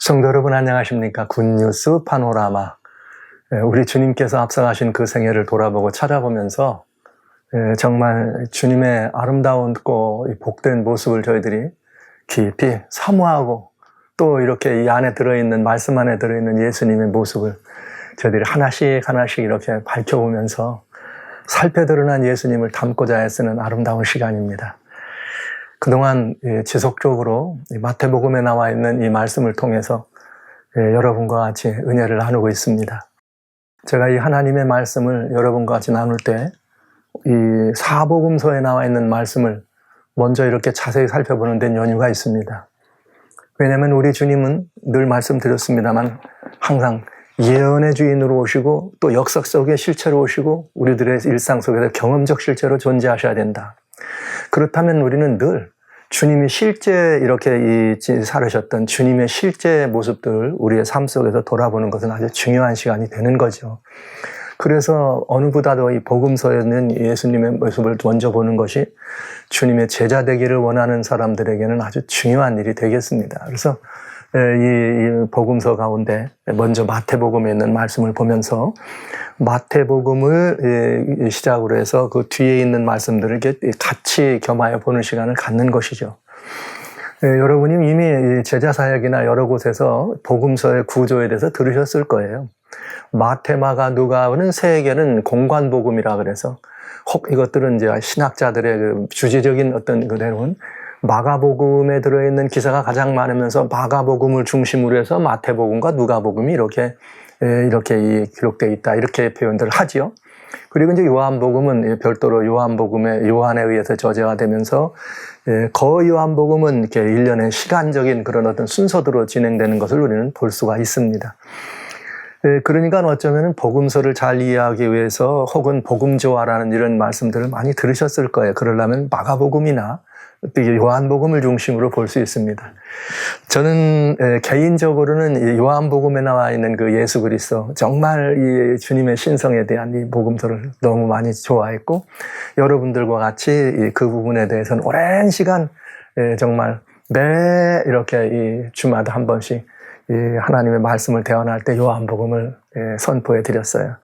성도 여러분 안녕하십니까? 굿뉴스 파노라마. 우리 주님께서 앞서가신 그 생애를 돌아보고 찾아보면서 정말 주님의 아름다운고 복된 모습을 저희들이 깊이 사모하고 또 이렇게 이 안에 들어있는 말씀 안에 들어있는 예수님의 모습을 저희들이 하나씩 하나씩 이렇게 밝혀보면서 살펴 드러난 예수님을 담고자 애쓰는 아름다운 시간입니다. 그동안 지속적으로 마태복음에 나와 있는 이 말씀을 통해서 여러분과 같이 은혜를 나누고 있습니다. 제가 이 하나님의 말씀을 여러분과 같이 나눌 때 이 사복음서에 나와 있는 말씀을 먼저 이렇게 자세히 살펴보는 데는 연유가 있습니다. 왜냐하면 우리 주님은 늘 말씀드렸습니다만 항상 예언의 주인으로 오시고 또 역사 속의 실체로 오시고 우리들의 일상 속에서 경험적 실체로 존재하셔야 된다. 그렇다면 우리는 늘 주님이 실제 이렇게 살으셨던 주님의 실제 모습들을 우리의 삶 속에서 돌아보는 것은 아주 중요한 시간이 되는 거죠. 그래서 어느보다도 이 복음서에는 예수님의 모습을 먼저 보는 것이 주님의 제자 되기를 원하는 사람들에게는 아주 중요한 일이 되겠습니다. 그래서 이 복음서 가운데 먼저 마태복음에 있는 말씀을 보면서 마태복음을 시작으로 해서 그 뒤에 있는 말씀들을 같이 겸하여 보는 시간을 갖는 것이죠. 여러분이 이미 제자사역이나 여러 곳에서 복음서의 구조에 대해서 들으셨을 거예요. 마태, 마가, 누가는 세 개는 공관복음이라 그래서 혹 이것들은 이제 신학자들의 그 주제적인 어떤 그대로는 마가복음에 들어있는 기사가 가장 많으면서 마가복음을 중심으로 해서 마태복음과 누가복음이 이렇게 기록되어 있다 이렇게 표현들을 하지요. 그리고 이제 요한복음은 별도로 요한에 의해서 저자가 되면서 거요한복음은 이렇게 일련의 시간적인 그런 어떤 순서대로 진행되는 것을 우리는 볼 수가 있습니다. 그러니까 어쩌면 복음서를 잘 이해하기 위해서 혹은 복음조화라는 이런 말씀들을 많이 들으셨을 거예요. 그러려면 마가복음이나 요한복음을 중심으로 볼 수 있습니다. 저는 개인적으로는 요한복음에 나와 있는 그 예수 그리스도 정말 이 주님의 신성에 대한 이 복음서를 너무 많이 좋아했고 여러분들과 같이 그 부분에 대해서는 오랜 시간 정말 매 이렇게 이 주마다 한 번씩 이 하나님의 말씀을 대언할 때 요한복음을 선포해 드렸어요.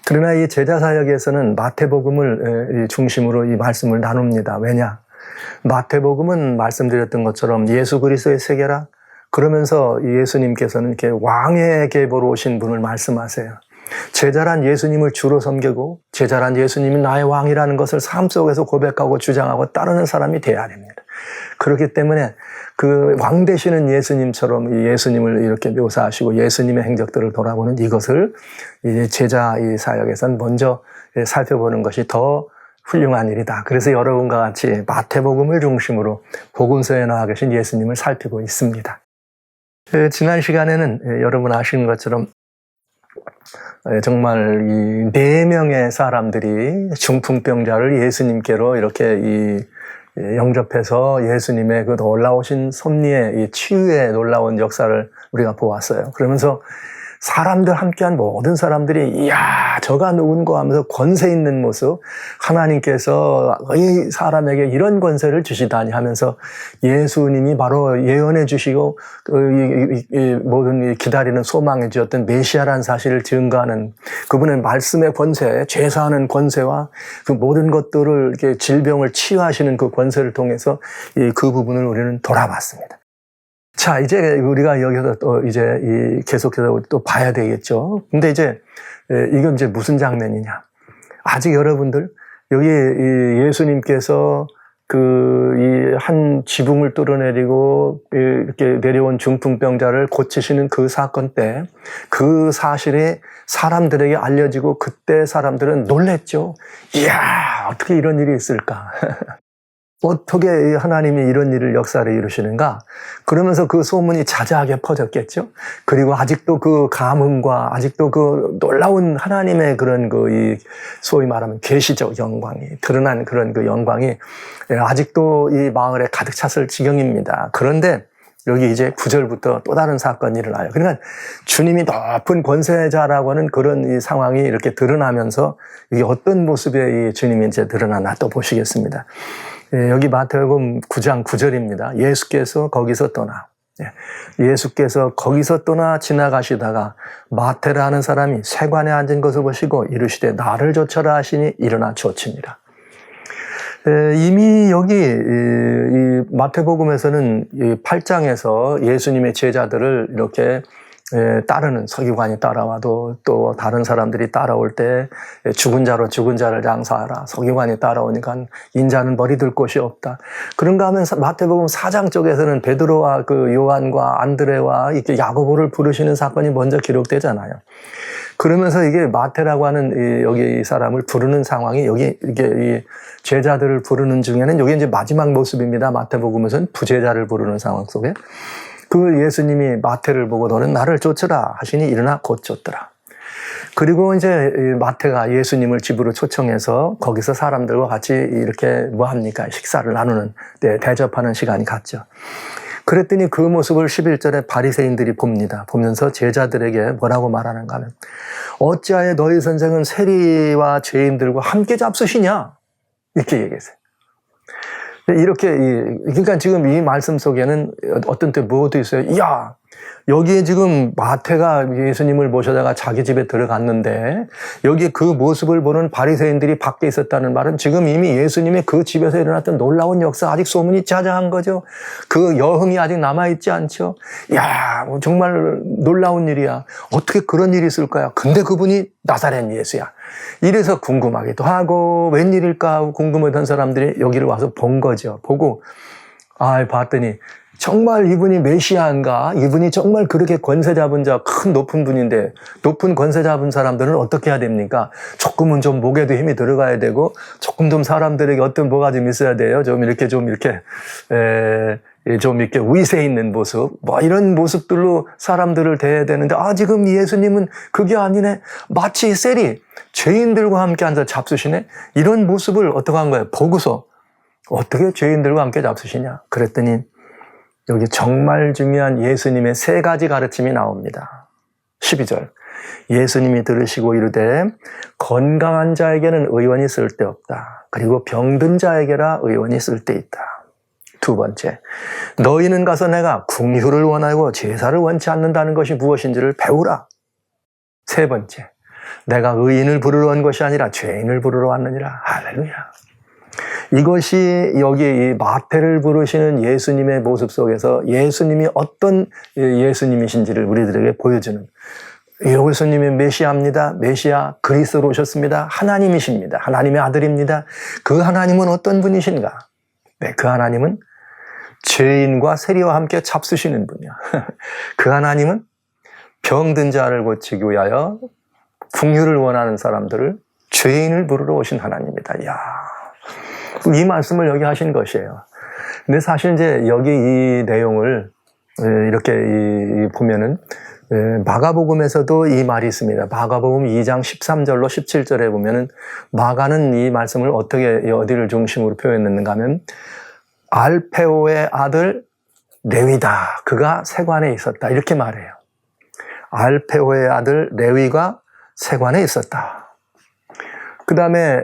그러나 이 제자사역에서는 마태복음을 중심으로 이 말씀을 나눕니다. 왜냐? 마태복음은 말씀드렸던 것처럼 예수 그리스도의 세계라 그러면서 예수님께서는 이렇게 왕의 계보로 오신 분을 말씀하세요. 제자란 예수님을 주로 섬기고 제자란 예수님이 나의 왕이라는 것을 삶 속에서 고백하고 주장하고 따르는 사람이 돼야 됩니다. 그렇기 때문에 그 왕 되시는 예수님처럼 예수님을 이렇게 묘사하시고 예수님의 행적들을 돌아보는 이것을 이제 제자 이 사역에서는 먼저 살펴보는 것이 더 훌륭한 일이다. 그래서 여러분과 같이 마태복음을 중심으로 복음서에 나와 계신 예수님을 살피고 있습니다. 지난 시간에는 여러분 아시는 것처럼 정말 이 4명의 사람들이 중풍병자를 예수님께로 이렇게 영접해서 예수님의 그 놀라우신 섭리의 이 치유의 놀라운 역사를 우리가 보았어요. 그러면서 사람들 함께한 모든 사람들이 이야 저가 누군가 하면서 권세 있는 모습 하나님께서 이 사람에게 이런 권세를 주시다니 하면서 예수님이 바로 예언해 주시고 모든 기다리는 소망해 주었던 메시아라는 사실을 증거하는 그분의 말씀의 권세 죄사하는 권세와 그 모든 것들을 이렇게 질병을 치유하시는 그 권세를 통해서 그 부분을 우리는 돌아봤습니다. 자, 이제 우리가 여기서 또 이제 계속해서 또 봐야 되겠죠. 근데 이제 이건 이제 무슨 장면이냐. 아직 여러분들 여기 예수님께서 그 한 지붕을 뚫어내리고 이렇게 내려온 중풍병자를 고치시는 그 사건 때 그 사실이 사람들에게 알려지고 그때 사람들은 놀랬죠. 이야, 어떻게 이런 일이 있을까. 어떻게 하나님이 이런 일을 역사를 이루시는가? 그러면서 그 소문이 자자하게 퍼졌겠죠? 그리고 아직도 그 감흥과 아직도 그 놀라운 하나님의 그런 소위 말하면 계시적 영광이 드러난 그런 그 영광이 아직도 이 마을에 가득 찼을 지경입니다. 그런데 여기 이제 9절부터 또 다른 사건이 일어나요. 그러니까 주님이 높은 권세자라고 하는 그런 이 상황이 이렇게 드러나면서 이게 어떤 모습의 이 주님이 이제 드러나나 또 보시겠습니다. 여기 마태복음 9장 9절입니다. 예수께서 거기서 떠나 예수께서 거기서 떠나 지나가시다가 마태라는 사람이 세관에 앉은 것을 보시고 이르시되 나를 좇아라 하시니 일어나 좇으니라. 이미 여기 이 마태복음에서는 이 8장에서 예수님의 제자들을 이렇게 따르는 서기관이 따라와도 또 다른 사람들이 따라올 때 죽은 자로 죽은 자를 장사하라. 서기관이 따라오니까 인자는 버리들 곳이 없다. 그런가 하면 마태복음 4장 쪽에서는 베드로와 그 요한과 안드레와 이렇게 야고보를 부르시는 사건이 먼저 기록되잖아요. 그러면서 이게 마태라고 하는 여기 이 사람을 부르는 상황이 여기 이게 이 제자들을 부르는 중에는 여기 이제 마지막 모습입니다. 마태복음에서는 부제자를 부르는 상황 속에 그 예수님이 마태를 보고 너는 나를 쫓으라 하시니 일어나 곧 쫓더라. 그리고 이제 마태가 예수님을 집으로 초청해서 거기서 사람들과 같이 이렇게 뭐 합니까? 식사를 나누는, 대접하는 시간이 갔죠. 그랬더니 그 모습을 11절에 바리새인들이 봅니다. 보면서 제자들에게 뭐라고 말하는가 하면 어찌하여 너희 선생은 세리와 죄인들과 함께 잡수시냐? 이렇게 얘기했어요. 이렇게, 그러니까 지금 이 말씀 속에는 어떤 때 뭐도 있어요. 야, 여기에 지금 마태가 예수님을 모셔다가 자기 집에 들어갔는데 여기 그 모습을 보는 바리새인들이 밖에 있었다는 말은 지금 이미 예수님의 그 집에서 일어났던 놀라운 역사 아직 소문이 자자한 거죠. 그 여흥이 아직 남아있지 않죠. 야, 정말 놀라운 일이야. 어떻게 그런 일이 있을까요? 근데 그분이 나사렛 예수야. 이래서 궁금하기도 하고 웬일일까 하고 궁금했던 사람들이 여기를 와서 본 거죠. 보고 봤더니 정말 이분이 메시아인가? 이분이 정말 그렇게 권세 잡은 자, 큰 높은 분인데 높은 권세 잡은 사람들은 어떻게 해야 됩니까? 조금은 좀 목에도 힘이 들어가야 되고 조금 좀 사람들에게 어떤 뭐가 좀 있어야 돼요. 좀 이렇게 위세 있는 모습, 뭐 이런 모습들로 사람들을 대해야 되는데 지금 예수님은 그게 아니네. 마치 세리, 죄인들과 함께 앉아 잡수시네. 이런 모습을 어떻게 한 거예요? 보고서 어떻게 죄인들과 함께 잡수시냐? 그랬더니 여기 정말 중요한 예수님의 세 가지 가르침이 나옵니다. 12절. 예수님이 들으시고 이르되 건강한 자에게는 의원이 쓸데없다. 그리고 병든 자에게라 의원이 쓸데있다. 두 번째. 너희는 가서 내가 궁휼을 원하고 제사를 원치 않는다는 것이 무엇인지를 배우라. 세 번째. 내가 의인을 부르러 온 것이 아니라 죄인을 부르러 왔느니라. 할렐루야. 이것이 여기 이 마태를 부르시는 예수님의 모습 속에서 예수님이 어떤 예수님이신지를 우리들에게 보여주는 예수님이 메시아입니다. 메시아 그리스도로 오셨습니다. 하나님이십니다. 하나님의 아들입니다. 그 하나님은 어떤 분이신가? 네, 그 하나님은 죄인과 세리와 함께 잡수시는 분이야. 그 하나님은 병든 자를 고치기 위하여 긍휼을 원하는 사람들을 죄인을 부르러 오신 하나님이다. 야, 이 말씀을 여기 하신 것이에요. 근데 사실 이제 여기 이 내용을 이렇게 보면은 마가복음에서도 이 말이 있습니다. 마가복음 2장 13절로 17절에 보면은 마가는 이 말씀을 어디를 중심으로 표현했는가 하면 알페오의 아들 레위다. 그가 세관에 있었다. 이렇게 말해요. 알페오의 아들 레위가 세관에 있었다. 그 다음에,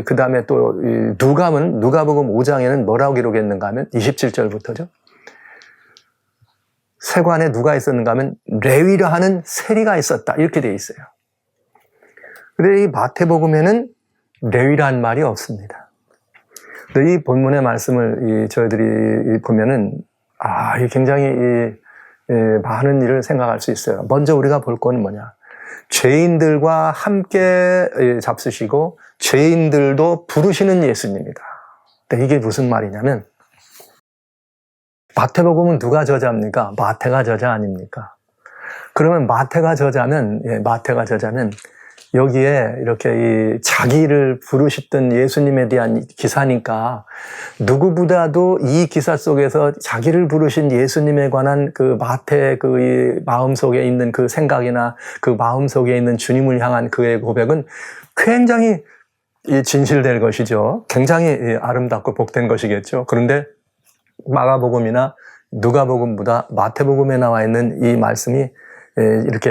그 다음에 또, 누가복음 5장에는 뭐라고 기록했는가 하면 27절부터죠. 세관에 누가 있었는가 하면 레위라 하는 세리가 있었다. 이렇게 돼 있어요. 근데 이 마태복음에는 레위라는 말이 없습니다. 근데 이 본문의 말씀을 저희들이 보면은, 이게 굉장히 많은 일을 생각할 수 있어요. 먼저 우리가 볼 거는 뭐냐. 죄인들과 함께 잡수시고 죄인들도 부르시는 예수님이다. 근데 이게 무슨 말이냐면 마태복음은 누가 저자입니까? 마태가 저자 아닙니까? 그러면 마태가 저자는 여기에 이렇게 자기를 부르셨던 예수님에 대한 기사니까 누구보다도 이 기사 속에서 자기를 부르신 예수님에 관한 그 마태의 그 마음속에 있는 그 생각이나 그 마음속에 있는 주님을 향한 그의 고백은 굉장히 진실될 것이죠. 굉장히 아름답고 복된 것이겠죠. 그런데 마가복음이나 누가복음보다 마태복음에 나와 있는 이 말씀이 이렇게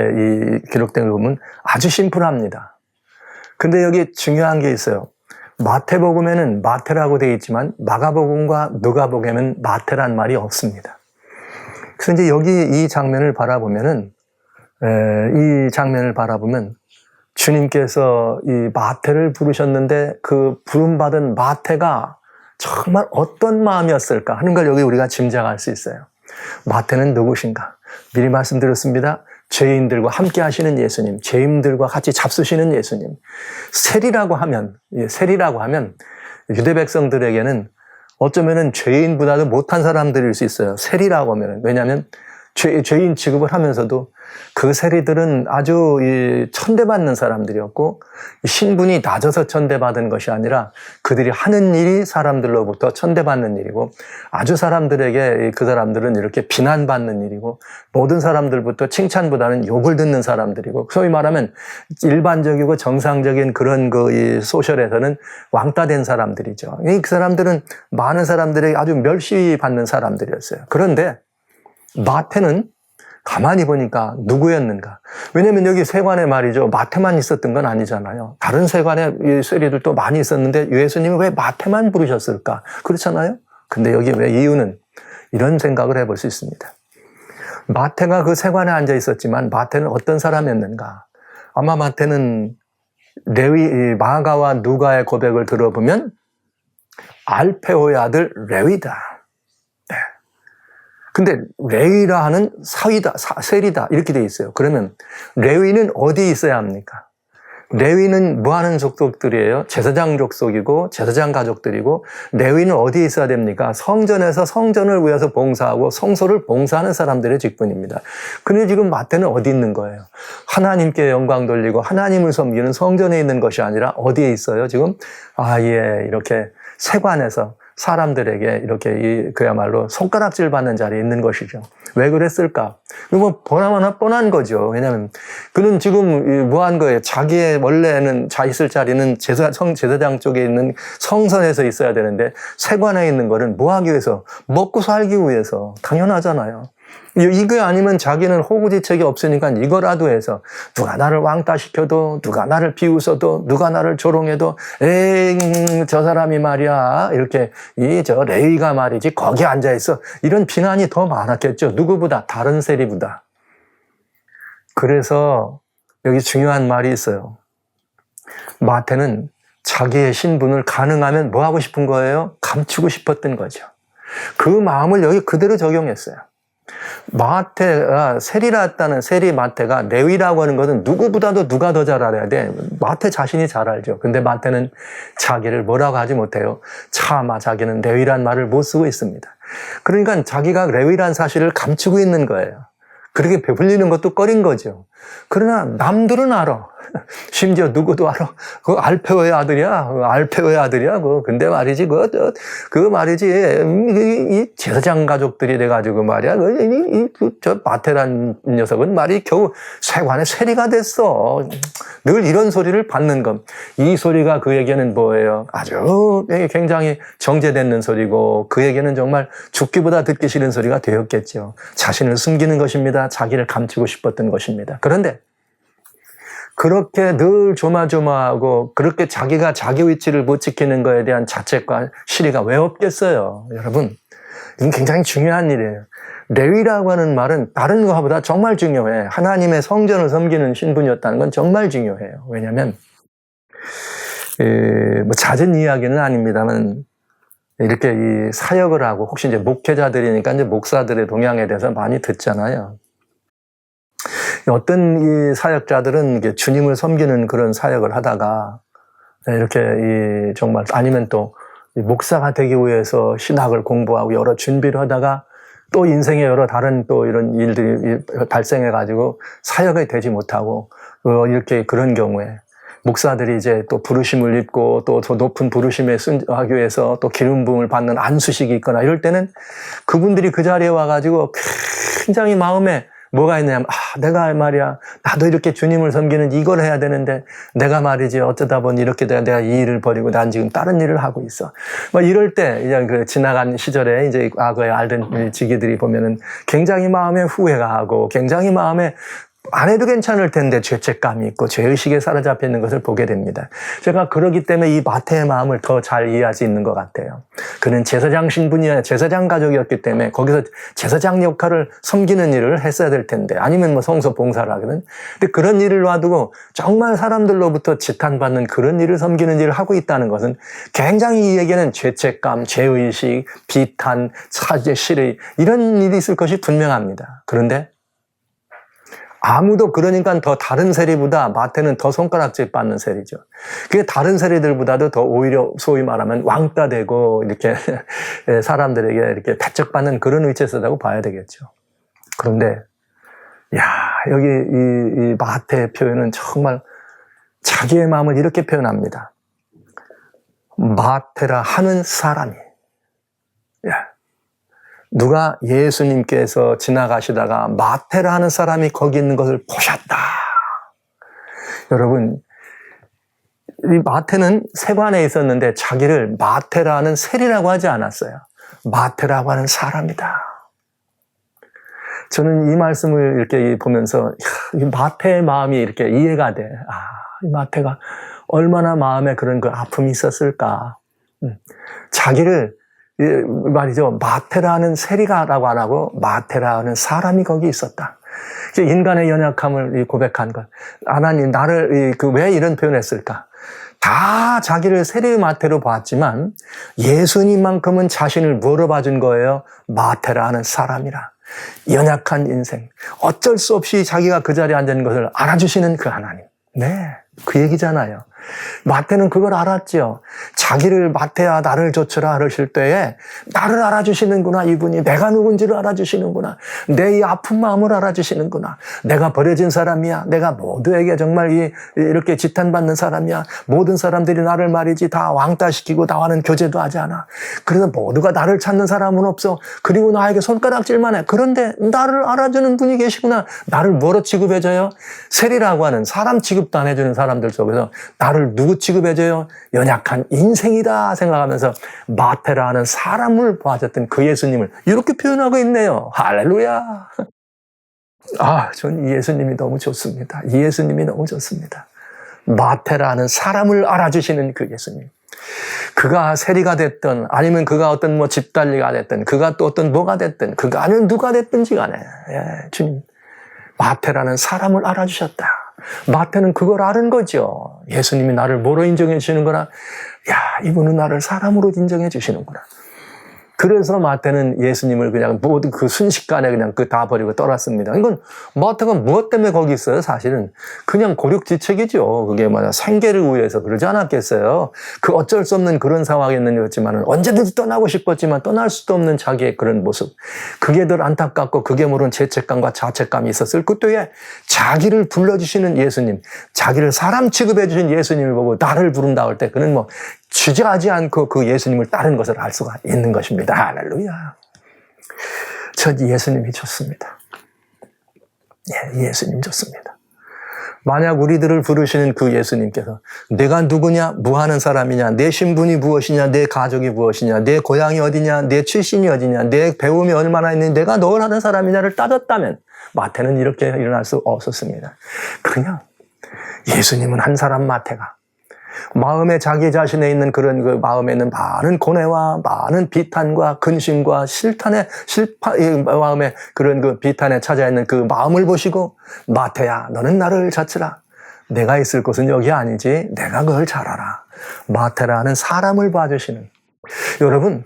기록된 걸 보면 아주 심플합니다. 근데 여기 중요한 게 있어요. 마태복음에는 마태라고 되어 있지만 마가복음과 누가복음에는 마태란 말이 없습니다. 그래서 이제 여기 이 장면을 바라보면 주님께서 이 마태를 부르셨는데 그 부름받은 마태가 정말 어떤 마음이었을까 하는 걸 여기 우리가 짐작할 수 있어요. 마태는 누구신가? 미리 말씀드렸습니다. 죄인들과 함께 하시는 예수님, 죄인들과 같이 잡수시는 예수님. 세리라고 하면 유대 백성들에게는 어쩌면은 죄인보다도 못한 사람들일 수 있어요. 세리라고 하면은. 왜냐하면 죄인 취급을 하면서도 그 세리들은 아주 천대받는 사람들이었고 신분이 낮아서 천대받은 것이 아니라 그들이 하는 일이 사람들로부터 천대받는 일이고 아주 사람들에게 그 사람들은 이렇게 비난받는 일이고 모든 사람들부터 칭찬보다는 욕을 듣는 사람들이고 소위 말하면 일반적이고 정상적인 그런 이 소셜에서는 왕따 된 사람들이죠. 그 사람들은 많은 사람들에게 아주 멸시받는 사람들이었어요. 그런데 마태는 가만히 보니까 누구였는가? 왜냐면 여기 세관에 말이죠. 마태만 있었던 건 아니잖아요. 다른 세관에 세리들도 많이 있었는데 예수님이 왜 마태만 부르셨을까? 그렇잖아요? 근데 여기 왜 이유는 이런 생각을 해볼 수 있습니다. 마태가 그 세관에 앉아 있었지만 마태는 어떤 사람이었는가? 아마 마태는 마가와 누가의 고백을 들어보면 알페오의 아들 레위다. 근데 레위라 하는 세리다 이렇게 돼 있어요. 그러면 레위는 어디에 있어야 합니까? 레위는 뭐 하는 족속들이에요? 제사장 족속이고 제사장 가족들이고 레위는 어디에 있어야 됩니까? 성전에서 성전을 위해서 봉사하고 성소를 봉사하는 사람들의 직분입니다. 근데 지금 마태는 어디 있는 거예요? 하나님께 영광 돌리고 하나님을 섬기는 성전에 있는 것이 아니라 어디에 있어요? 지금 이렇게 세관에서 사람들에게 이렇게 그야말로 손가락질 받는 자리에 있는 것이죠. 왜 그랬을까? 뭐 뻔한 거죠. 왜냐하면 그는 지금 뭐 한 거예요? 자기의 원래는 있을 자리는 제사장 쪽에 있는 성전에서 있어야 되는데 세관에 있는 거는 뭐 하기 위해서? 먹고 살기 위해서. 당연하잖아요. 이거 아니면 자기는 호구지책이 없으니까 이거라도 해서 누가 나를 왕따시켜도 누가 나를 비웃어도 누가 나를 조롱해도 저 사람이 말이야 이렇게 저 레위가 말이지 거기 앉아있어 이런 비난이 더 많았겠죠. 누구보다 다른 세리보다. 그래서 여기 중요한 말이 있어요. 마태는 자기의 신분을 가능하면 뭐 하고 싶은 거예요? 감추고 싶었던 거죠. 그 마음을 여기 그대로 적용했어요. 마태가 세리라했다는 세리 마태가 레위라고 하는 것은 누구보다도 누가 더 잘 알아야 돼. 마태 자신이 잘 알죠. 근데 마태는 자기를 뭐라고 하지 못해요. 차마 자기는 레위란 말을 못 쓰고 있습니다. 그러니까 자기가 레위란 사실을 감추고 있는 거예요. 그렇게 베풀리는 것도 꺼린 거죠. 그러나 남들은 알아. 심지어 누구도 알아. 그 알페오의 아들이야. 근데 말이지, 말이지. 이 제사장 가족들이 돼가지고 말이야. 저 마태란 녀석은 말이 겨우 세관의 세리가 됐어. 늘 이런 소리를 받는 것. 이 소리가 그에게는 뭐예요? 아주 굉장히 정제되는 소리고, 그에게는 정말 죽기보다 듣기 싫은 소리가 되었겠죠. 자신을 숨기는 것입니다. 자기를 감추고 싶었던 것입니다. 그런데 그렇게 늘 조마조마하고 그렇게 자기가 자기 위치를 못 지키는 것에 대한 자책과 시리가 왜 없겠어요? 여러분, 이건 굉장히 중요한 일이에요. 레위라고 하는 말은 다른 것보다 정말 중요해. 하나님의 성전을 섬기는 신분이었다는 건 정말 중요해요. 왜냐하면 뭐 잦은 이야기는 아닙니다만 이렇게 이 사역을 하고 혹시 이제 목회자들이니까 이제 목사들의 동향에 대해서 많이 듣잖아요. 어떤 이 사역자들은 주님을 섬기는 그런 사역을 하다가 이렇게 정말 아니면 또 목사가 되기 위해서 신학을 공부하고 여러 준비를 하다가 또 인생에 여러 다른 또 이런 일들이 발생해 가지고 사역이 되지 못하고 이렇게 그런 경우에 목사들이 이제 또 부르심을 입고 또 더 높은 부르심에 순하기 위해서 또 기름 부음을 받는 안수식이 있거나 이럴 때는 그분들이 그 자리에 와가지고 굉장히 마음에 뭐가 있냐면 내가 말이야 나도 이렇게 주님을 섬기는 이걸 해야 되는데 내가 말이지 어쩌다 보니 이렇게 내가 이 일을 버리고 난 지금 다른 일을 하고 있어. 뭐 이럴 때 이제 그 지나간 시절에 이제 과거에 알던 지기들이 보면은 굉장히 마음에 후회가 하고 굉장히 마음에 안 해도 괜찮을 텐데 죄책감이 있고 죄의식에 사로잡혀 있는 것을 보게 됩니다. 제가 그러기 때문에 이 마태의 마음을 더 잘 이해할 수 있는 것 같아요. 그는 제사장 신분이야, 제사장 가족이었기 때문에 거기서 제사장 역할을 섬기는 일을 했어야 될 텐데, 아니면 뭐 성소 봉사를 하거든. 근데 그런 일을 놔두고 정말 사람들로부터 지탄받는 그런 일을 섬기는 일을 하고 있다는 것은 굉장히 이에게는 죄책감, 죄의식, 비탄, 차제, 시리 이런 일이 있을 것이 분명합니다. 그런데 아무도 그러니까 더 다른 세리보다 마태는 더 손가락질 받는 세리죠. 그게 다른 세리들보다도 더 오히려 소위 말하면 왕따 되고 이렇게 사람들에게 이렇게 배척받는 그런 위치에 서다고 봐야 되겠죠. 그런데 여기 이 마태의 표현은 정말 자기의 마음을 이렇게 표현합니다. 마태라 하는 사람이. 누가 예수님께서 지나가시다가 마태라 하는 사람이 거기 있는 것을 보셨다. 여러분, 이 마태는 세관에 있었는데 자기를 마태라는 세리라고 하지 않았어요. 마태라고 하는 사람이다. 저는 이 말씀을 이렇게 보면서 이 마태의 마음이 이렇게 이해가 돼. 이 마태가 얼마나 마음에 그런 그 아픔이 있었을까. 자기를 말이죠. 마태라는 세리가라고 안 하고 마태라는 사람이 거기 있었다. 인간의 연약함을 고백한 것. 하나님 나를 왜 이런 표현했을까? 다 자기를 세리 마태로 봤지만 예수님만큼은 자신을 물어봐 준 거예요. 마태라는 사람이라. 연약한 인생. 어쩔 수 없이 자기가 그 자리에 앉아 있는 것을 알아주시는 그 하나님. 네, 그 얘기잖아요. 마태는 그걸 알았죠. 자기를 마태야 나를 좇으라 그러실 때에 나를 알아주시는구나. 이분이 내가 누군지를 알아주시는구나. 내 이 아픈 마음을 알아주시는구나. 내가 버려진 사람이야. 내가 모두에게 정말 이렇게 지탄받는 사람이야. 모든 사람들이 나를 말이지 다 왕따시키고 나와는 교제도 하지 않아. 그래서 모두가 나를 찾는 사람은 없어. 그리고 나에게 손가락질만 해. 그런데 나를 알아주는 분이 계시구나. 나를 뭐로 취급해줘요? 세리라고 하는 사람 취급도 안 해주는 사람들 속에서 나를 누구 취급해줘요? 연약한 인생이다 생각하면서 마태라는 사람을 봐줬던 그 예수님을 이렇게 표현하고 있네요. 할렐루야. 전 이 예수님이 너무 좋습니다. 이 예수님이 너무 좋습니다. 마태라는 사람을 알아주시는 그 예수님. 그가 세리가 됐든 아니면 그가 어떤 뭐 집달리가 됐든 그가 또 어떤 뭐가 됐든 그가 아니면 누가 됐든지 간에 주님 마태라는 사람을 알아주셨다. 마태는 그걸 아는 거죠. 예수님이 나를 뭐로 인정해 주시는구나. 이분은 나를 사람으로 인정해 주시는구나. 그래서 마태는 예수님을 그냥 모든 그 순식간에 그냥 다 버리고 떠났습니다. 이건 마태가 무엇 때문에 거기 있어요? 사실은 그냥 고륙지책이죠. 그게 생계를 위해서 그러지 않았겠어요. 그 어쩔 수 없는 그런 상황이었지만 언제든지 떠나고 싶었지만 떠날 수도 없는 자기의 그런 모습. 그게 늘 안타깝고 그게 모른 죄책감과 자책감이 있었을 그때에 자기를 불러주시는 예수님, 자기를 사람 취급해 주신 예수님을 보고 나를 부른다 할 때 그는 주저하지 않고 그 예수님을 따른 것을 알 수가 있는 것입니다. 할렐루야. 전 예수님이 좋습니다. 예수님 좋습니다. 만약 우리들을 부르시는 그 예수님께서 내가 누구냐, 뭐 하는 사람이냐, 내 신분이 무엇이냐, 내 가족이 무엇이냐, 내 고향이 어디냐, 내 출신이 어디냐, 내 배움이 얼마나 있느냐, 내가 뭘 하는 사람이냐를 따졌다면 마태는 이렇게 일어날 수 없었습니다. 그냥 예수님은 한 사람 마태가 마음에 자기 자신에 있는 그런 그 마음에 있는 많은 고뇌와 많은 비탄과 근심과 마음에 그런 그 비탄에 찾아 있는 그 마음을 보시고 마태야 너는 나를 좇으라. 내가 있을 곳은 여기 아니지. 내가 그걸 잘 알아. 마태라는 사람을 봐주시는 여러분,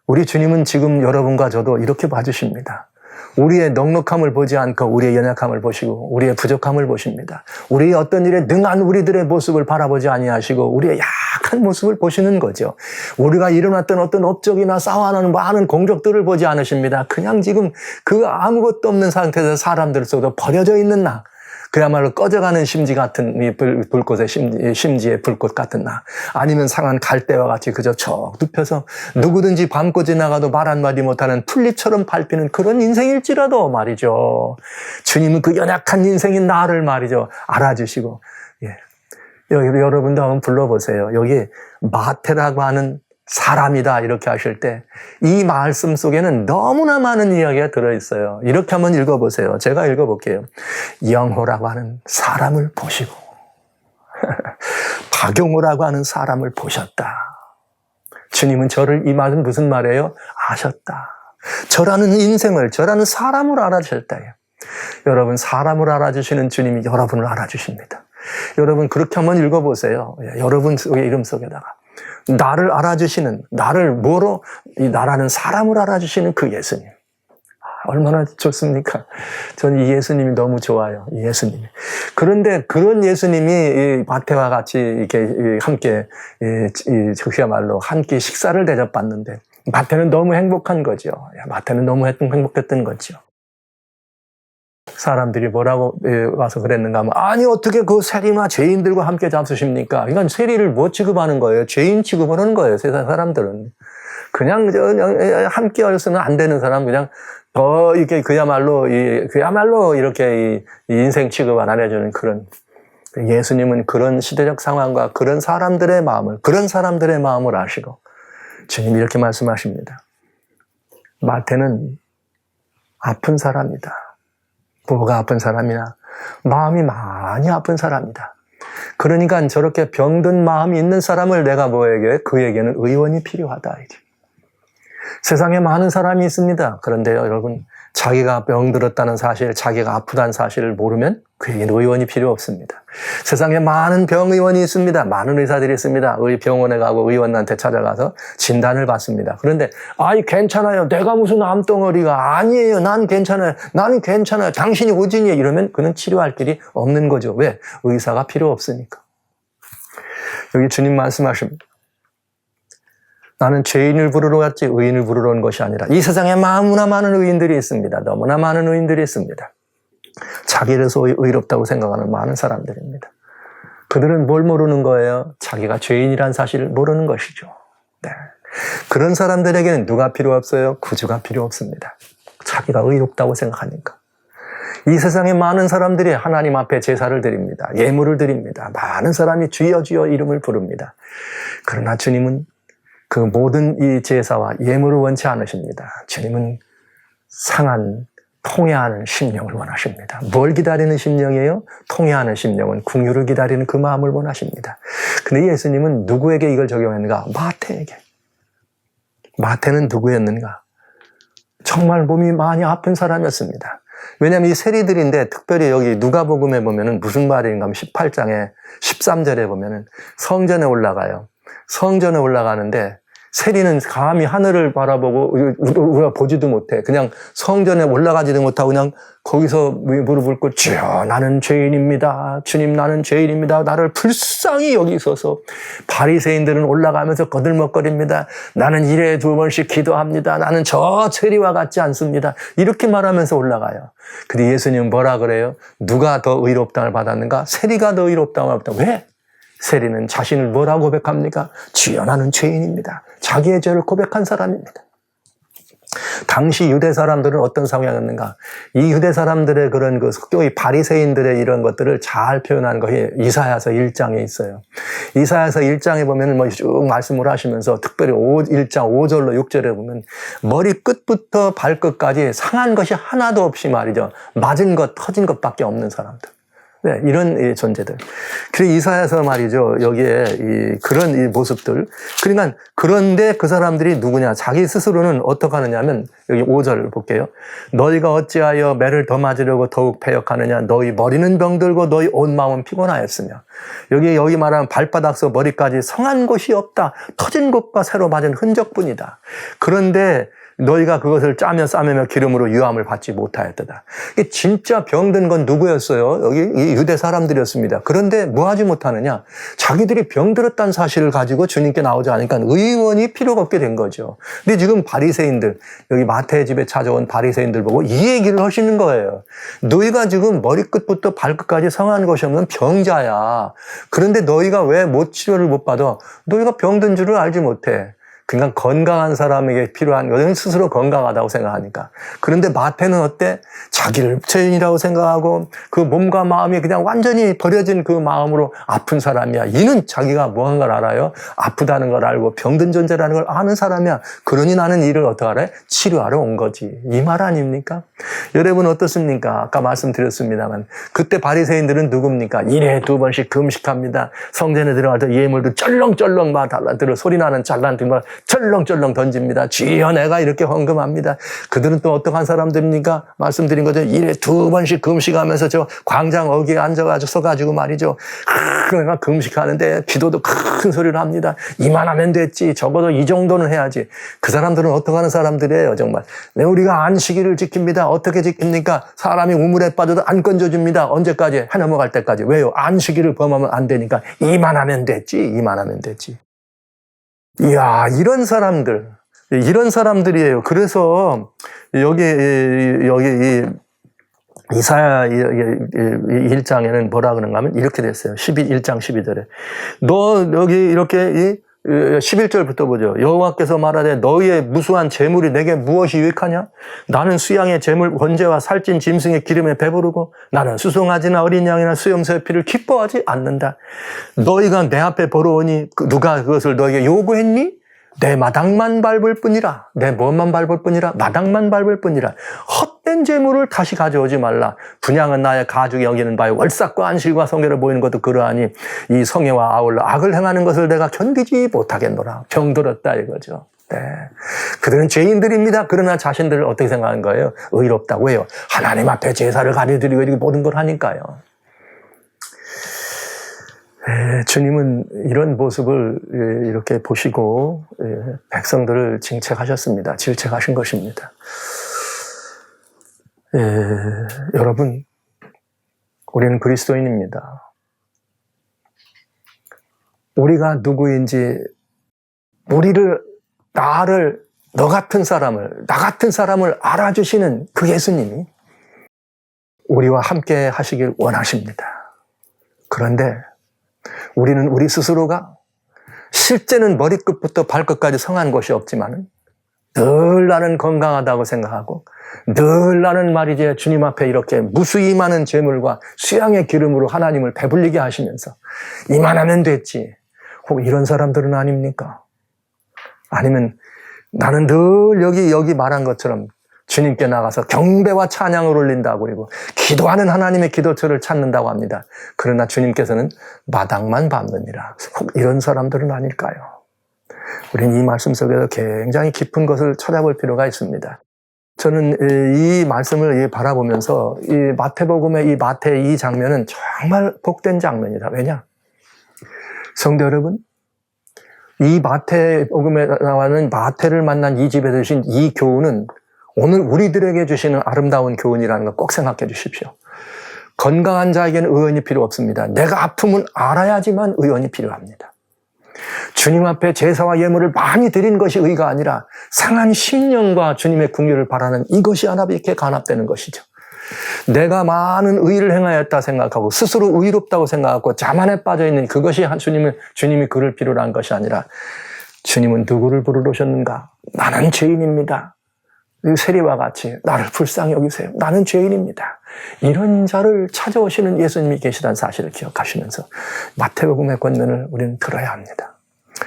우리 주님은 지금 여러분과 저도 이렇게 봐주십니다. 우리의 넉넉함을 보지 않고 우리의 연약함을 보시고 우리의 부족함을 보십니다. 우리의 어떤 일에 능한 우리들의 모습을 바라보지 아니하시고 우리의 약한 모습을 보시는 거죠. 우리가 일어났던 어떤 업적이나 싸워하는 많은 공적들을 보지 않으십니다. 그냥 지금 그 아무것도 없는 상태에서 사람들 속에 버려져 있는 나, 그야말로 꺼져가는 심지 같은 이 불꽃의 심지의 불꽃 같은 나, 아니면 상한 갈대와 같이 그저 쭉 눕혀서 누구든지 밟고 지나가도 말 한마디 못하는 풀잎처럼 밟히는 그런 인생일지라도 말이죠. 주님은 그 연약한 인생인 나를 말이죠 알아주시고, 여러분도 한번 불러보세요. 여기 마태라고 하는 사람이다 이렇게 하실 때 이 말씀 속에는 너무나 많은 이야기가 들어있어요. 이렇게 한번 읽어보세요. 제가 읽어볼게요. 영호라고 하는 사람을 보시고 박용호라고 하는 사람을 보셨다. 주님은 저를, 이 말은 무슨 말이에요? 아셨다. 저라는 인생을, 저라는 사람을 알아주셨다. 여러분, 사람을 알아주시는 주님이 여러분을 알아주십니다. 여러분, 그렇게 한번 읽어보세요. 여러분 이름 속에다가 나를 알아주시는, 나를 뭐로, 이 나라는 사람을 알아주시는 그 예수님. 얼마나 좋습니까? 저는 이 예수님이 너무 좋아요. 이 예수님이. 그런데 그런 예수님이 마태와 같이 이렇게 함께, 그야말로 함께 식사를 대접받는데, 마태는 너무 행복한 거죠. 마태는 너무 행복했던 거죠. 사람들이 뭐라고 와서 그랬는가 하면, 아니 어떻게 그 세리나 죄인들과 함께 잡수십니까? 이건 세리를 뭐 취급하는 거예요? 죄인 취급을 하는 거예요. 세상 사람들은. 그냥 함께 할수는 안 되는 사람, 그냥 이렇게 그야말로 이렇게 이 인생 취급 안 해주는 그런. 예수님은 그런 시대적 상황과 그런 사람들의 마음을 아시고 주님이 이렇게 말씀하십니다. 마태는 아픈 사람이다. 뭐가 아픈 사람이냐? 마음이 많이 아픈 사람이다. 그러니까 저렇게 병든 마음이 있는 사람을 내가 그에게는 의원이 필요하다. 세상에 많은 사람이 있습니다. 그런데요, 여러분, 자기가 병들었다는 사실, 자기가 아프다는 사실을 모르면 그에게는 의원이 필요 없습니다. 세상에 많은 병의원이 있습니다. 많은 의사들이 있습니다. 병원에 가고 의원한테 찾아가서 진단을 받습니다. 그런데 괜찮아요. 내가 무슨 암덩어리가 아니에요. 난 괜찮아요. 나는 괜찮아요. 당신이 오진이에요. 이러면 그는 치료할 길이 없는 거죠. 왜? 의사가 필요 없으니까. 여기 주님 말씀하십니다. 나는 죄인을 부르러 갔지 의인을 부르러 온 것이 아니라. 이 세상에 너무나 많은 의인들이 있습니다. 너무나 많은 의인들이 있습니다. 자기를 소위 의롭다고 생각하는 많은 사람들입니다. 그들은 뭘 모르는 거예요? 자기가 죄인이란 사실을 모르는 것이죠. 네. 그런 사람들에게는 누가 필요 없어요? 구주가 필요 없습니다. 자기가 의롭다고 생각하니까. 이 세상에 많은 사람들이 하나님 앞에 제사를 드립니다. 예물을 드립니다. 많은 사람이 주여 주여 이름을 부릅니다. 그러나 주님은 그 모든 이 제사와 예물을 원치 않으십니다. 주님은 통회하는 심령을 원하십니다. 뭘 기다리는 심령이에요? 통회하는 심령은 긍휼을 기다리는 그 마음을 원하십니다. 근데 예수님은 누구에게 이걸 적용했는가? 마태에게. 마태는 누구였는가? 정말 몸이 많이 아픈 사람이었습니다. 왜냐하면 이 세리들인데 특별히 여기 누가복음에 보면은 무슨 말인가 하면 18장에 13절에 보면은 성전에 올라가요. 성전에 올라가는데 세리는 감히 하늘을 바라보고 우리가 보지도 못해. 그냥 성전에 올라가지도 못하고 그냥 거기서 무릎을 꿇고 주여 나는 죄인입니다. 주님 나는 죄인입니다. 나를 불쌍히 여기소서. 바리새인들은 올라가면서 거들먹거립니다. 나는 일에 2번씩 기도합니다. 나는 저 세리와 같지 않습니다. 이렇게 말하면서 올라가요. 근데 예수님은 뭐라 그래요? 누가 더 의롭다를 받았는가? 세리가 더 의롭다를 받았다. 왜? 세리는 자신을 뭐라고 고백합니까? 주여 나는 죄인입니다. 자기의 죄를 고백한 사람입니다. 당시 유대 사람들은 어떤 상황이었는가? 이 유대 사람들의 그런 특히 바리새인들의 이런 것들을 잘 표현한 것이 이사야서 1장에 있어요. 이사야서 1장에 보면 쭉 말씀을 하시면서 특별히 1장 5절로 6절에 보면 머리 끝부터 발끝까지 상한 것이 하나도 없이 말이죠. 맞은 것, 터진 것밖에 없는 사람들. 네, 이런 존재들. 그래서 이사야서 말이죠. 여기에 그런 이 모습들. 그러니까 그런데 그 사람들이 누구냐? 자기 스스로는 어떻게 하느냐면 여기 5절 볼게요. 너희가 어찌하여 매를 더 맞으려고 더욱 패역하느냐? 너희 머리는 병들고 너희 온 마음은 피곤하였으며. 여기 말하면 발바닥서 머리까지 성한 곳이 없다. 터진 곳과 새로 맞은 흔적뿐이다. 그런데 너희가 그것을 짜며 싸매며 기름으로 유함을 받지 못하였다. 진짜 병든 건 누구였어요? 여기 이 유대 사람들이었습니다. 그런데 뭐 하지 못하느냐? 자기들이 병들었다는 사실을 가지고 주님께 나오지 않으니까 의원이 필요가 없게 된 거죠. 근데 지금 바리새인들, 여기 마태의 집에 찾아온 바리새인들 보고 이 얘기를 하시는 거예요. 너희가 지금 머리끝부터 발끝까지 성한 것이 없는 병자야. 그런데 너희가 왜 치료를 못 받아? 너희가 병든 줄을 알지 못해. 그러니까 건강한 사람에게 필요한 것은 스스로 건강하다고 생각하니까. 그런데 마태는 어때? 자기를 죄인이라고 생각하고 그 몸과 마음이 그냥 완전히 버려진 그 마음으로 아픈 사람이야. 이는 자기가 뭐한 걸 알아요? 아프다는 걸 알고 병든 존재라는 걸 아는 사람이야. 그러니 나는 이를 어떻게 알아요? 치료하러 온 거지. 이 말 아닙니까? 여러분 어떻습니까? 아까 말씀드렸습니다만 그때 바리새인들은 누굽니까? 일에 2번씩 금식합니다. 성전에 들어갈 때 예물도 쩔렁쩔렁 막 달라들어 소리나는 잘란등을 쩔렁쩔렁 던집니다. 주여 내가 이렇게 헌금합니다. 그들은 또 어떠한 사람들입니까? 말씀드린 거죠. 일에 2번씩 금식하면서 저 광장 어귀에 앉아가지고 서가지고 말이죠. 그러니까 금식하는데 기도도 큰 소리를 합니다. 이만하면 됐지. 적어도 이 정도는 해야지. 그 사람들은 어떡하는 사람들이에요 정말. 네, 우리가 안식일을 지킵니다. 어떻게 지킵니까? 사람이 우물에 빠져도 안 건져줍니다. 언제까지? 해 넘어갈 때까지. 왜요? 안식일을 범하면 안 되니까. 이만하면 됐지. 이만하면 됐지. 이야, 이런 사람들이에요. 그래서 여기 이사야 1장에는 뭐라 그런가 하면 이렇게 됐어요. 1장 12절에. 너 여기 이렇게 11절부터 보죠. 여호와께서 말하되 너희의 무수한 재물이 내게 무엇이 유익하냐? 나는 수양의 재물 번제와 살찐 짐승의 기름에 배부르고 나는 수송아지나 어린 양이나 수염소의 피를 기뻐하지 않는다. 너희가 내 앞에 벌어오니 누가 그것을 너에게 요구했니? 내 마당만 밟을 뿐이라. 내 뭐만 밟을 뿐이라. 마당만 밟을 뿐이라. 헛된 재물을 다시 가져오지 말라. 분향은 나의 가죽이 여기는 바에 월삭과 안식과 성회를 보이는 것도 그러하니 이 성회와 아울러 악을 행하는 것을 내가 견디지 못하겠노라. 병들었다 이거죠. 네. 그들은 죄인들입니다. 그러나 자신들을 어떻게 생각하는 거예요? 의롭다고 해요. 하나님 앞에 제사를 가려드리고 이렇게 모든 걸 하니까요. 주님은 이런 모습을 이렇게 보시고 백성들을 징책하셨습니다. 질책하신 것입니다. 여러분, 우리는 그리스도인입니다. 우리가 누구인지 나를 너 같은 사람을 알아주시는 그 예수님이 우리와 함께 하시길 원하십니다. 그런데 우리는 우리 스스로가 실제는 머리끝부터 발끝까지 성한 것이 없지만 늘 나는 건강하다고 생각하고 늘 나는 말이지 주님 앞에 이렇게 무수히 많은 재물과 수양의 기름으로 하나님을 배불리게 하시면서 이만하면 됐지. 혹 이런 사람들은 아닙니까? 아니면 나는 늘 여기 말한 것처럼 주님께 나가서 경배와 찬양을 올린다고 그리고 기도하는 하나님의 기도처를 찾는다고 합니다. 그러나 주님께서는 마당만 밟느니라. 혹 이런 사람들은 아닐까요? 우리는 이 말씀 속에서 굉장히 깊은 것을 찾아볼 필요가 있습니다. 저는 이 말씀을 바라보면서 이 마태복음의 이 마태 이 장면은 정말 복된 장면이다. 왜냐? 성도 여러분, 이 마태복음에 나와는 마태를 만난 이 집에서 주신 이 교훈은 오늘 우리들에게 주시는 아름다운 교훈이라는 걸 꼭 생각해 주십시오. 건강한 자에게는 의원이 필요 없습니다. 내가 아픔은 알아야지만 의원이 필요합니다. 주님 앞에 제사와 예물을 많이 드린 것이 의가 아니라 상한 심령과 주님의 궁유를 바라는 이것이 하나님께 간합되는 것이죠. 내가 많은 의를 행하였다 생각하고 스스로 의롭다고 생각하고 자만에 빠져있는 그것이 주님이 그를 필요로 한 것이 아니라 주님은 누구를 부르러 오셨는가? 나는 죄인입니다. 세리와 같이 나를 불쌍히 여기세요. 나는 죄인입니다. 이런 자를 찾아오시는 예수님이 계시다는 사실을 기억하시면서 마태복음의 권면을 우리는 들어야 합니다.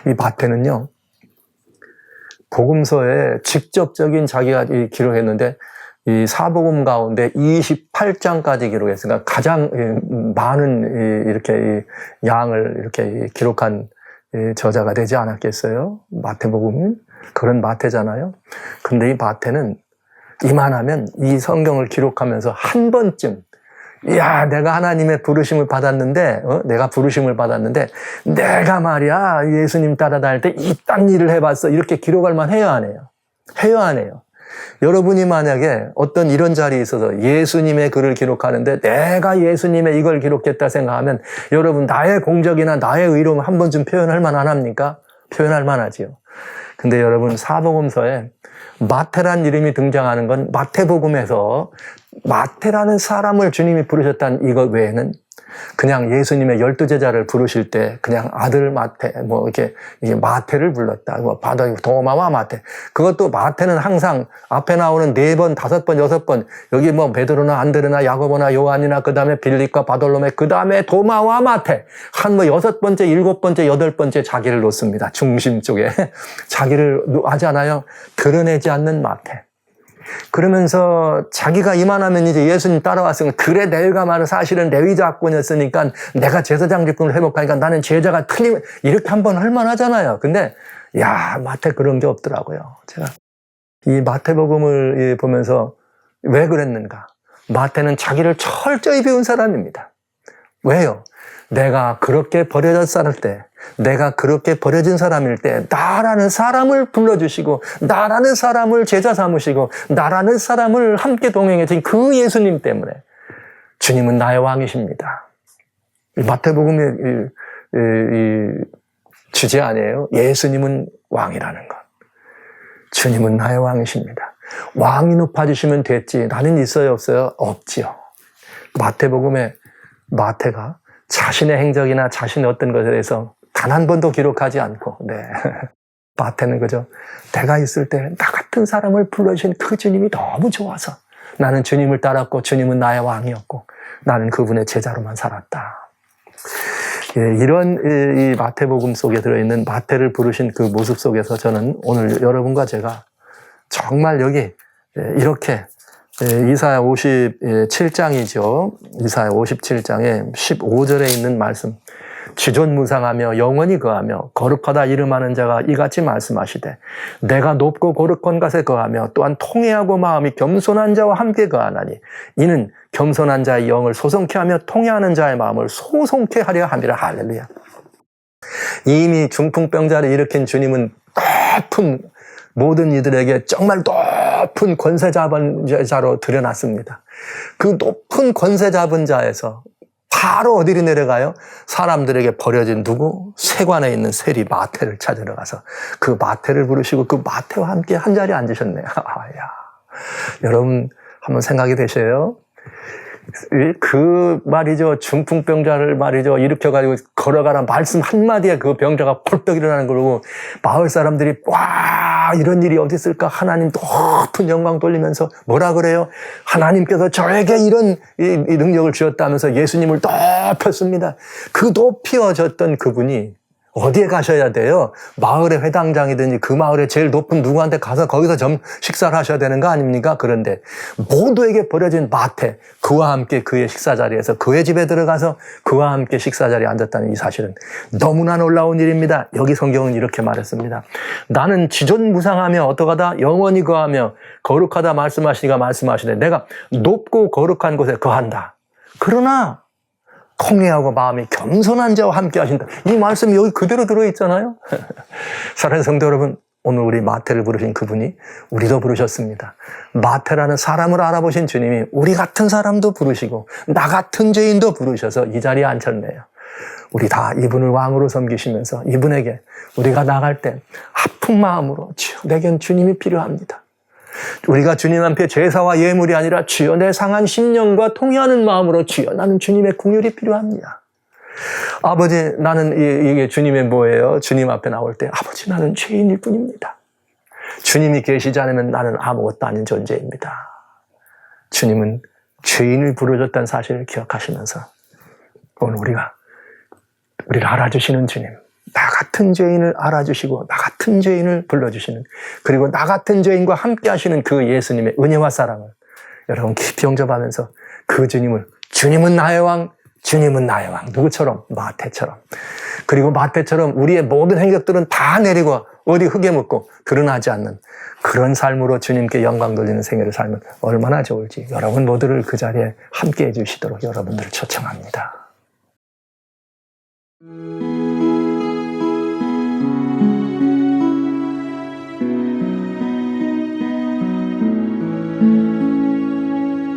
이 마태는요, 복음서에 직접적인 자기가 기록했는데 이 사복음 가운데 28장까지 기록했으니까 가장 많은 이렇게 양을 이렇게 기록한 저자가 되지 않았겠어요? 마태복음은 그런 마태잖아요. 근데 이 마태는 이만하면 이 성경을 기록하면서 한 번쯤 내가 하나님의 부르심을 받았는데 내가 말이야 예수님 따라다닐 때 이딴 일을 해봤어 이렇게 기록할 만 해야 안 해요. 여러분이 만약에 어떤 이런 자리에 있어서 예수님의 글을 기록하는데 내가 예수님의 이걸 기록했다 생각하면 여러분 나의 공적이나 나의 의로움 한 번쯤 표현할 만 안 합니까? 표현할 만하지요. 근데 여러분 사복음서에 마태란 이름이 등장하는 건 마태복음에서 마태라는 사람을 주님이 부르셨다는 이것 외에는 그냥 예수님의 12제자를 부르실 때 그냥 아들 마태, 뭐 이게 마태를 불렀다. 뭐 바다 도마와 마태. 그것도 마태는 항상 앞에 나오는 4번, 5번, 6번 여기 뭐 베드로나 안드레나 야고보나 요한이나 그 다음에 빌립과 바돌로메 그 다음에 도마와 마태 한 뭐 6번째, 7번째, 8번째 자기를 놓습니다. 중심 쪽에 자기를 하잖아요. 드러내지 않는 마태. 그러면서 자기가 이만하면 이제 예수님 따라왔으니까 그래 내가 말은 사실은 레위자권이었으니까 내가 제사장 직분을 회복하니까 나는 제자가 틀림 이렇게 한번 할 만하잖아요. 근데 야 마태 그런 게 없더라고요. 제가 이 마태복음을 보면서 왜 그랬는가? 마태는 자기를 철저히 배운 사람입니다. 왜요? 내가 그렇게 버려졌을 때, 내가 그렇게 버려진 사람일 때 나라는 사람을 불러주시고 나라는 사람을 제자 삼으시고 나라는 사람을 함께 동행해준 그 예수님 때문에 주님은 나의 왕이십니다. 마태복음의 이 주제 아니에요? 예수님은 왕이라는 것. 주님은 나의 왕이십니다. 왕이 높아지시면 됐지. 나는 있어요 없어요? 없지요. 마태복음에 마태가 자신의 행적이나 자신의 어떤 것에 대해서 단 한 번도 기록하지 않고, 네. 마태는 그저 내가 있을 때 나 같은 사람을 불러주신 그 주님이 너무 좋아서 나는 주님을 따랐고 주님은 나의 왕이었고 나는 그분의 제자로만 살았다. 예, 이런 이 마태복음 속에 들어있는 마태를 부르신 그 모습 속에서 저는 오늘 여러분과 제가 정말 여기 이렇게 이사야 57장이죠. 이사야 57장에 15절에 있는 말씀. 지존무상하며 영원히 거하며 거룩하다 이름하는 자가 이같이 말씀하시되 내가 높고 거룩한 곳에 거하며 또한 통회하고 마음이 겸손한 자와 함께 거하나니 이는 겸손한 자의 영을 소송케 하며 통회하는 자의 마음을 소송케 하려 함이라. 할렐루야. 이미 중풍병자를 일으킨 주님은 높은 모든 이들에게 정말 높은 권세 잡은 자로 드러났습니다. 그 높은 권세 잡은 자에서 바로 어디로 내려가요? 사람들에게 버려진 누구? 세관에 있는 세리 마태를 찾으러 가서 그 마태를 부르시고 그 마태와 함께 한 자리에 앉으셨네요. 여러분 한번 생각이 되셔요? 그 말이죠. 중풍병자를 말이죠. 일으켜가지고 걸어가라 말씀 한마디에 그 병자가 펄떡 일어나는 걸 보고 마을 사람들이 와 이런 일이 어디 있을까? 하나님 높은 영광 돌리면서 뭐라 그래요? 하나님께서 저에게 이런 이 능력을 주셨다면서 예수님을 높였습니다. 그 높여졌던 그분이 어디에 가셔야 돼요? 마을의 회당장이든지 그 마을의 제일 높은 누구한테 가서 거기서 식사를 하셔야 되는 거 아닙니까? 그런데 모두에게 버려진 마태, 그와 함께 그의 식사 자리에서 그의 집에 들어가서 그와 함께 식사 자리에 앉았다는 이 사실은 너무나 놀라운 일입니다. 여기 성경은 이렇게 말했습니다. 나는 지존무상하며 어떠하다 영원히 거하며 거룩하다 말씀하시니까 말씀하시되 내가 높고 거룩한 곳에 거한다. 그러나 통회하고 마음이 겸손한 자와 함께 하신다. 이 말씀이 여기 그대로 들어있잖아요. 사랑하는 성도 여러분, 오늘 우리 마태를 부르신 그분이 우리도 부르셨습니다. 마태라는 사람을 알아보신 주님이 우리 같은 사람도 부르시고 나 같은 죄인도 부르셔서 이 자리에 앉혔네요. 우리 다 이분을 왕으로 섬기시면서 이분에게 우리가 나갈 때 아픈 마음으로 주여 내겐 주님이 필요합니다. 우리가 주님 앞에 제사와 예물이 아니라 주여 내 상한 심령과 통회하는 마음으로 주여 나는 주님의 긍휼이 필요합니다. 아버지 나는 이게 주님의 뭐예요? 주님 앞에 나올 때 아버지 나는 죄인일 뿐입니다. 주님이 계시지 않으면 나는 아무것도 아닌 존재입니다. 주님은 죄인을 부르셨다는 사실을 기억하시면서 오늘 우리를 알아주시는 주님, 나 같은 죄인을 알아주시고 나 같은 죄인을 불러주시는 그리고 나 같은 죄인과 함께 하시는 그 예수님의 은혜와 사랑을 여러분 깊이 영접하면서 그 주님은 나의 왕, 주님은 나의 왕. 누구처럼? 마태처럼. 그리고 마태처럼 우리의 모든 행적들은 다 내리고 어디 흙에 묻고 드러나지 않는 그런 삶으로 주님께 영광 돌리는 생애를 살면 얼마나 좋을지 여러분 모두를 그 자리에 함께 해주시도록 여러분들을 초청합니다.